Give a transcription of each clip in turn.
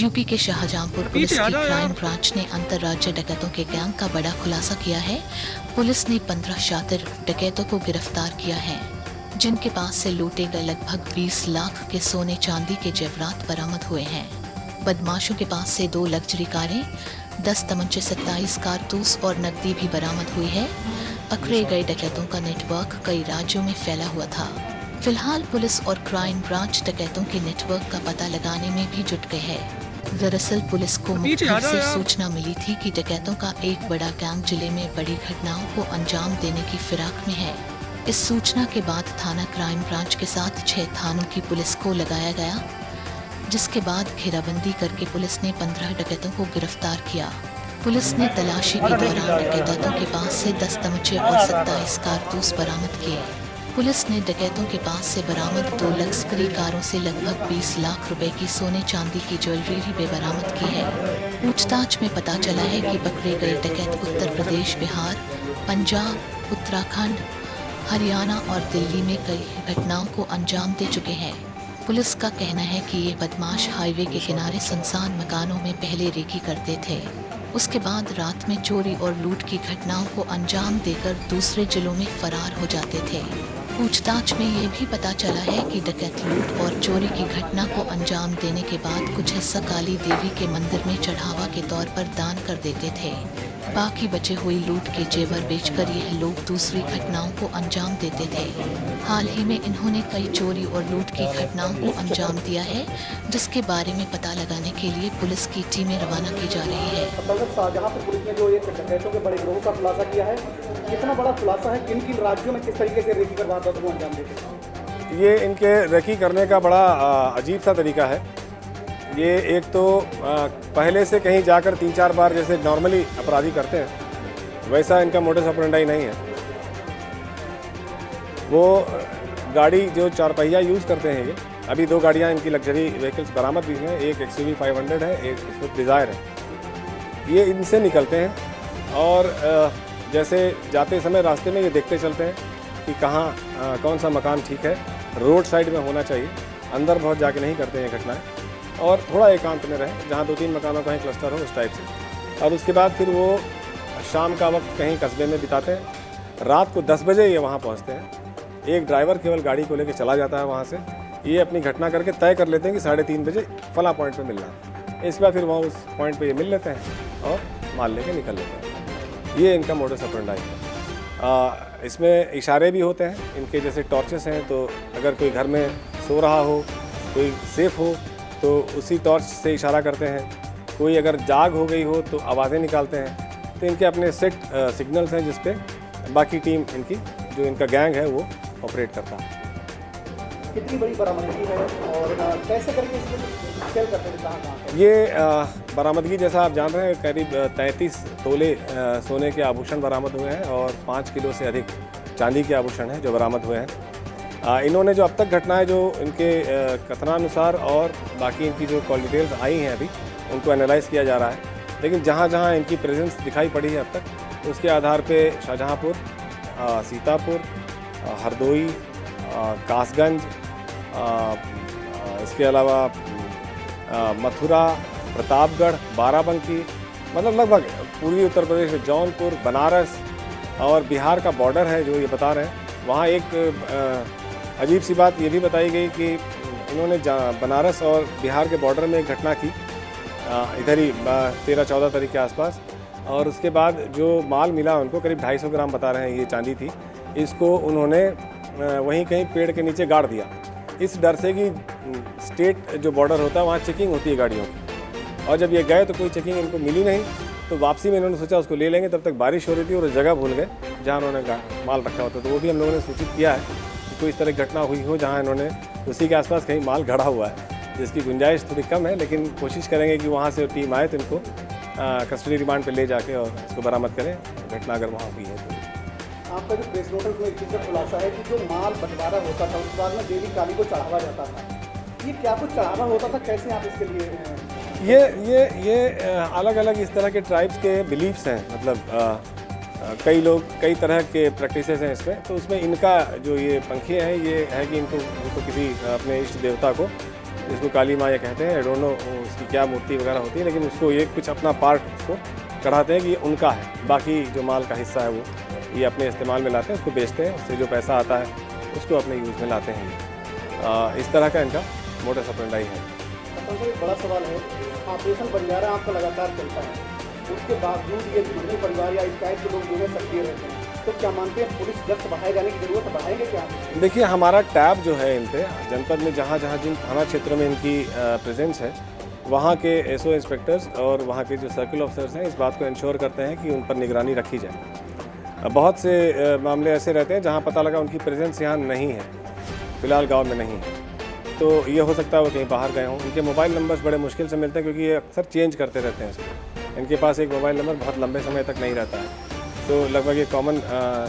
UP के Shahjahanpur police की crime branch ने अंतर्राज्य डकैतों के गैंग का बड़ा खुलासा किया है। पुलिस ने 15 शातिर डकैतों को गिरफ्तार किया है, जिनके पास से लूटे गए लगभग 20 लाख के सोने चांदी के जेवरात बरामद हुए हैं। बदमाशों के पास से 2 लग्जरी कारें, 10 तमंचे, 27 कारतूस और नकदी भी बरामद हुई है। पकड़े गए डकैतों का नेटवर्क कई राज्यों में फैला हुआ था। फिलहाल पुलिस और क्राइम ब्रांच डकैतों के नेटवर्क का पता लगाने में भी जुट गए हैं। दरअसल पुलिस को मुखबिर से सूचना मिली थी कि डकैतों का एक बड़ा गैंग जिले में बड़ी घटनाओं को अंजाम देने की फिराक में है। इस सूचना के बाद थाना क्राइम ब्रांच के साथ 6 थानों की पुलिस को लगाया गया, जिसके बाद घेराबंदी करके पुलिस ने 15 डकैतों को गिरफ्तार किया। पुलिस ने तलाशी के दौरान डकैतों के पास से 10 तमंचे और 27 कारतूस बरामद किए। पुलिस ने डकैतों के पास से बरामद 2 लग्जरी कारों से लगभग 20 लाख रुपए की सोने चांदी की ज्वेलरी भी बरामद की है। पूछताछ में पता चला है कि पकड़े गए डकैत उत्तर प्रदेश, बिहार, पंजाब, उत्तराखंड, हरियाणा और दिल्ली में कई घटनाओं को अंजाम दे चुके हैं। पुलिस का कहना है कि ये बदमाश हाईवे के किनारे सुनसान मकानों में पहले रेकी करते थे, उसके बाद रात में चोरी और लूट की घटनाओं को अंजाम देकर दूसरे जिलों में फरार हो जाते थे। पूछताछ में ये भी पता चला है कि डकैत लूट और चोरी की घटना को अंजाम देने के बाद कुछ हिस्सा काली देवी के मंदिर में चढ़ावा के तौर पर दान कर देते थे। बाकी बचे हुई लूट के जेवर बेचकर यह लोग दूसरी घटनाओं को अंजाम देते थे। हाल ही में इन्होंने कई चोरी और लूट की घटनाओं को अंजाम दिया है, जिसके बारे में पता लगाने के लिए पुलिस की टीमें रवाना की जा रही है। शाहजहांपुर पुलिस ने जो ये डकैतों के बड़े गिरोह का खुलासा किया है, कितना बड़ा खुलासा है, किन किन राज्यों में किस तरीके से रेकी करवा को अंजाम देते हैं? ये इनके रेकी करने का बड़ा अजीब सा तरीका है। ये एक तो पहले से कहीं जाकर 3-4 बार जैसे नॉर्मली अपराधी करते हैं, वैसा इनका मोडस ऑपरेंडी नहीं है। वो गाड़ी जो 4 पहिया यूज़ करते हैं, ये अभी 2 गाड़ियाँ इनकी लग्जरी व्हीकल्स बरामद हुई हैं। एक XUV 500 है, एक स्विफ्ट डिज़ायर है। ये इनसे निकलते हैं और जैसे जाते समय रास्ते में ये देखते चलते हैं कि कहाँ कौन सा मकान ठीक है, रोड साइड में होना चाहिए। अंदर बहुत जाके नहीं करते हैं घटनाएं, और थोड़ा एकांत में रहे जहाँ 2-3 मकानों का ही क्लस्टर हो, उस टाइप से। और उसके बाद फिर वो शाम का वक्त कहीं कस्बे में बिताते हैं। रात को 10 बजे ये वहाँ पहुँचते हैं। एक ड्राइवर केवल गाड़ी को लेकर चला जाता है वहाँ से। ये अपनी घटना करके तय कर लेते हैं कि 3:30 बजे फला पॉइंट पर मिलना है। इसके बाद फिर वहाँ उस पॉइंट पर ये मिल लेते हैं और माल लेके निकल लेते हैं। ये इनका मोडस ऑपरेंडी है। इसमें इशारे भी होते हैं इनके, जैसे टॉर्चेस हैं, तो अगर कोई घर में सो रहा हो, कोई सेफ हो, तो उसी टॉर्च से इशारा करते हैं। कोई अगर जाग हो गई हो तो आवाज़ें निकालते हैं। तो इनके अपने सेट सिग्नल्स हैं जिस पे बाकी टीम इनकी, जो इनका गैंग है, वो ऑपरेट करता है। कितनी बड़ी बरामदगी है और कैसे करके इसको सेल करते हैं, कहाँ? ये बरामदगी जैसा आप जान रहे हैं, करीब 33 तोले सोने के आभूषण बरामद हुए हैं और 5 किलो से अधिक चांदी के आभूषण हैं जो बरामद हुए हैं। इन्होंने जो अब तक घटनाएं जो इनके कथनानुसार और बाकी इनकी जो कॉल डिटेल्स आई हैं अभी, उनको एनालाइज किया जा रहा है। लेकिन जहाँ जहाँ इनकी प्रेजेंस दिखाई पड़ी है अब तक, उसके आधार पे शाहजहांपुर, सीतापुर, हरदोई, कासगंज, इसके अलावा मथुरा, प्रतापगढ़, बाराबंकी, मतलब लगभग पूर्वी उत्तर प्रदेश में जौनपुर, बनारस और बिहार का बॉर्डर है जो ये बता रहे हैं। वहाँ एक अजीब सी बात ये भी बताई गई कि इन्होंने बनारस और बिहार के बॉर्डर में एक घटना की, इधर ही 13-14 तारीख के आसपास, और उसके बाद जो माल मिला उनको करीब 250 ग्राम बता रहे हैं ये चांदी थी। इसको उन्होंने वहीं कहीं पेड़ के नीचे गाड़ दिया, इस डर से कि स्टेट जो बॉर्डर होता है वहाँ चेकिंग होती है गाड़ियों की, और जब ये गए तो कोई चेकिंग इनको मिली नहीं। तो वापसी में इन्होंने सोचा उसको ले लेंगे, तब तक बारिश हो रही थी और उस जगह भूल गए जहाँ उन्होंने माल रखा होता। तो वो भी हम लोगों ने सूचित किया है कि कोई इस तरह की घटना हुई हो जहाँ इन्होंने उसी के आसपास कहीं माल गढ़ा हुआ है, जिसकी गुंजाइश थोड़ी कम है, लेकिन कोशिश करेंगे कि वहाँ से टीम आए तो इनको कस्टडी रिमांड पर ले जाके और इसको बरामद करें, घटना अगर वहाँ हुई है तो। आपका जो प्रेस नोटिस में एक चीज़ का खुलासा है कि जो माल बंटवारा होता था उसके बाद में देवी काली को चढ़ावा जाता था, ये क्या कुछ चढ़ावा होता था, कैसे आप इसके लिए? ये अलग अलग इस तरह के ट्राइब्स के बिलीफ्स हैं, मतलब कई लोग कई तरह के प्रैक्टिसेस हैं इसमें। तो उसमें इनका जो ये पंखी है, ये है कि इनको किसी अपने इष्ट देवता को जिसको काली माँ ये कहते हैं, आई डोंट नो उसकी क्या मूर्ति वगैरह होती है, लेकिन उसको ये कुछ अपना पार्ट उसको कढ़ाते हैं कि ये उनका है, बाकी जो माल का हिस्सा है वो ये अपने इस्तेमाल में लाते हैं, उसको बेचते हैं, उससे जो पैसा आता है उसको अपने यूज़ में लाते हैं। इस तरह का इनका मोटस ऑपरेंडी है। एक बड़ा सवाल है, ऑपरेशन बंजारा आपका लगातार चलता है, उसके बावजूद ये जुर्मी परिवार या इस टाइप के लोग जो है सक्रिय रहते हैं, तो क्या मानते हैं पुलिस गश्त बढ़ाए जाने की जरूरत है, बढ़ाएंगे क्या? देखिए, हमारा टैब जो है इन पे जनपद में जहाँ जहाँ जिन थाना क्षेत्रों में इनकी प्रेजेंस है, वहाँ के एसओ इंस्पेक्टर्स और वहाँ के जो सर्किल ऑफिसर्स हैं इस बात को इंश्योर करते हैं कि उन पर निगरानी रखी जाए। बहुत से मामले ऐसे रहते हैं जहाँ पता लगा उनकी प्रेजेंस यहाँ नहीं है, फिलहाल गाँव में नहीं है, तो ये हो सकता है वो कहीं बाहर गए हों। इनके मोबाइल नंबर्स बड़े मुश्किल से मिलते हैं क्योंकि ये अक्सर चेंज करते रहते हैं इसको। इनके पास एक मोबाइल नंबर बहुत लंबे समय तक नहीं रहता है, तो लगभग ये कॉमन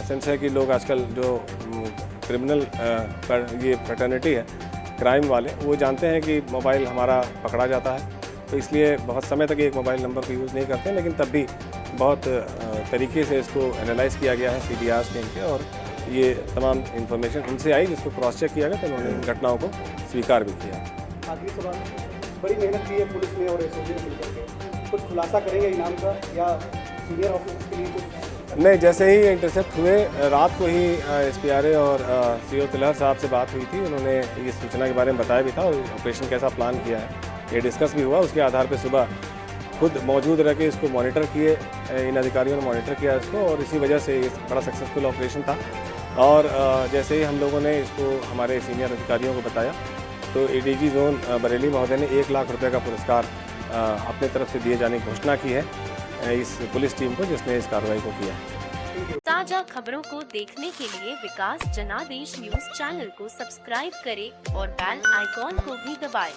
सेंस है कि लोग आजकल जो क्रिमिनल ये फ्रेटर्निटी है, क्राइम वाले, वो जानते हैं कि मोबाइल हमारा पकड़ा जाता है, तो इसलिए बहुत समय तक एक मोबाइल नंबर को यूज़ नहीं करते, लेकिन तब भी बहुत तरीके से इसको एनालाइज़ किया गया है CDRs टीम के, और ये तमाम इन्फॉर्मेशन उनसे आई जिसको क्रॉस चेक किया गया, तो उन्होंने इन घटनाओं को स्वीकार भी किया। आखिरी सवाल, बड़ी मेहनत की है पुलिस ने और एसओजी ने मिलकर के, कुछ खुलासा करेंगे इनाम का या सीनियर ऑफिसर्स के लिए कुछ? नहीं, जैसे ही इंटरसेप्ट हुए रात को ही SPRA और CO तिलहर साहब से बात हुई थी, उन्होंने ये सूचना के बारे में बताया भी था और ऑपरेशन कैसा प्लान किया है ये डिस्कस भी हुआ। उसके आधार पर सुबह खुद मौजूद रह के इसको मॉनिटर किए, इन अधिकारियों ने मॉनिटर किया इसको, और इसी वजह से ये बड़ा सक्सेसफुल ऑपरेशन था। और जैसे ही हम लोगों ने इसको हमारे सीनियर अधिकारियों को बताया, तो ADG जोन बरेली महोदय ने 1 लाख रुपए का पुरस्कार अपने तरफ से दिए जाने की घोषणा की है इस पुलिस टीम को जिसने इस कार्रवाई को किया। ताजा खबरों को देखने के लिए विकास जनादेश न्यूज चैनल को सब्सक्राइब करें और बेल आइकॉन को भी दबाएं।